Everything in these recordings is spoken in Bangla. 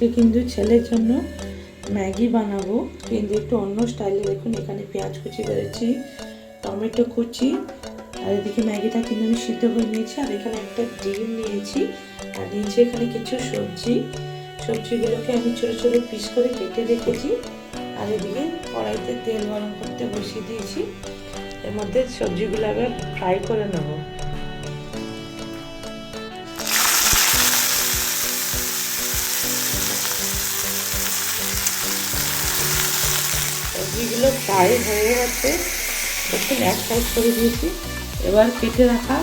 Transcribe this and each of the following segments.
আজকে কিন্তু ছেলের জন্য ম্যাগি বানাবো, কিন্তু একটু অন্য স্টাইলে। দেখুন এখানে পেঁয়াজ কুচি করেছি, টমেটো কুচি, আর এদিকে ম্যাগিটা কিন্তু আমি সিদ্ধ করে নিয়েছি। আর এখানে একটা ডিম নিয়েছি, আর নিচে এখানে কিছু সবজিগুলোকে আমি ছোটো ছোটো পিস করে কেটে রেখেছি। আর এদিকে কড়াইতে তেল গরম করতে বসিয়ে দিয়েছি। এর মধ্যে সবজিগুলো আবার ফ্রাই করে নেব। সবজিগুলো ফ্রাই হয়ে গেছে, একটু এক সাইড করে দিয়েছি। এবার কেটে রাখা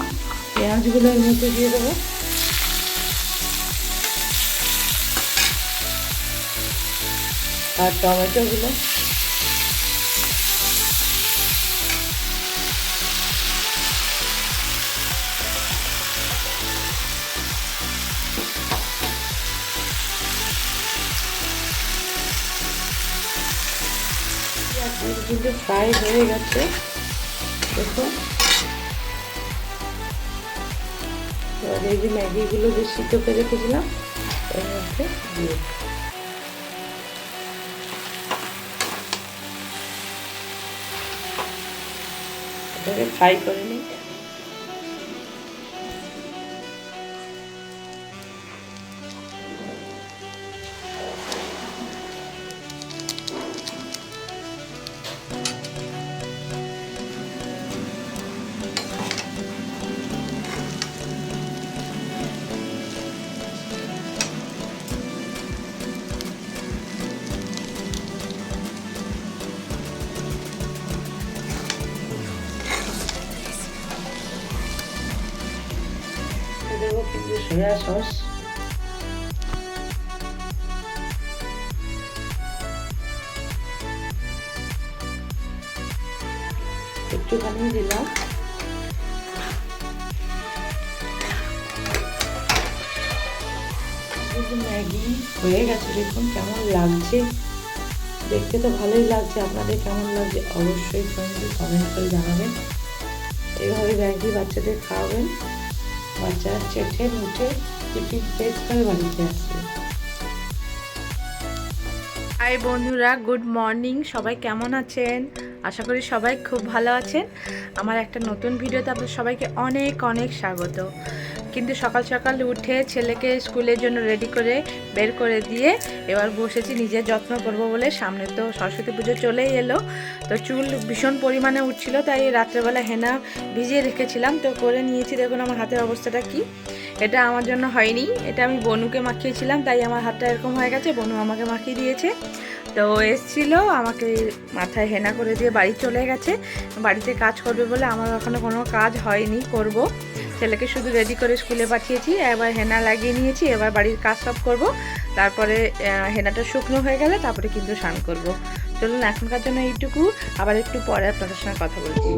পেঁয়াজগুলো এর মধ্যে দিয়ে দেবো। আর টমেটোগুলো, কিন্তু ফ্রাই হয়ে গেছে দেখুন। এবার এই যে ম্যাগিগুলো যে সিদ্ধ করে রেখেছিলাম এর মধ্যে দিয়ে এটাকে ফ্রাই করে নিই। দেবো কিন্তু সয়া সস, একটুখানি দিলাম। ম্যাগি হয়ে গেছে, দেখুন কেমন লাগছে, দেখতে তো ভালোই লাগছে। আপনাদের কেমন লাগছে অবশ্যই কমেন্ট করে জানাবেন। এইভাবে ম্যাগি বাচ্চাদের খাওয়াবেন, বাচ্চারা চেটে মুটে টিফিন পেক করে বাড়িতে আসবে। হাই বন্ধুরা, গুড মর্নিং। সবাই কেমন আছেন? আশা করি সবাই খুব ভালো আছেন। আমার একটা নতুন ভিডিওতে আপনাদের সবাইকে অনেক অনেক স্বাগত। কিন্তু সকাল সকাল উঠে ছেলেকে স্কুলের জন্য রেডি করে বের করে দিয়ে এবার বসেছি নিজের যত্ন করব বলে। সামনে তো সরস্বতী পুজো চলেই এলো, তো চুল ভীষণ পরিমাণে উঠছিল, তাই রাত্রেবেলা হেনা ভিজিয়ে রেখেছিলাম, তো করে নিয়েছি। দেখুন আমার হাতের অবস্থাটা কি। এটা আমার জন্য হয়নি, এটা আমি বনুকে মাখিয়েছিলাম, তাই আমার হাতটা এরকম হয়ে গেছে। বনু আমাকে মাখিয়ে দিয়েছে। তো এসছিল আমাকে মাথায় হেনা করে দিয়ে বাড়ি চলে গেছে। বাড়িতে কাজ করবে বলে, আমার এখনো কোনো কাজ হয়নি, করব। ছেলেকে শুধু রেডি করে স্কুলে পাঠিয়েছি, এবার হেনা লাগিয়ে নিয়েছি। এবার বাড়ির কাজ সব করব, তারপরে হেনাটা শুকনো হয়ে গেলে তারপরে কিন্তু স্নান করব। চলুন এখনকার জন্য এইটুকু, আবার একটু পরে আপনাদের সঙ্গে কথা বলছি।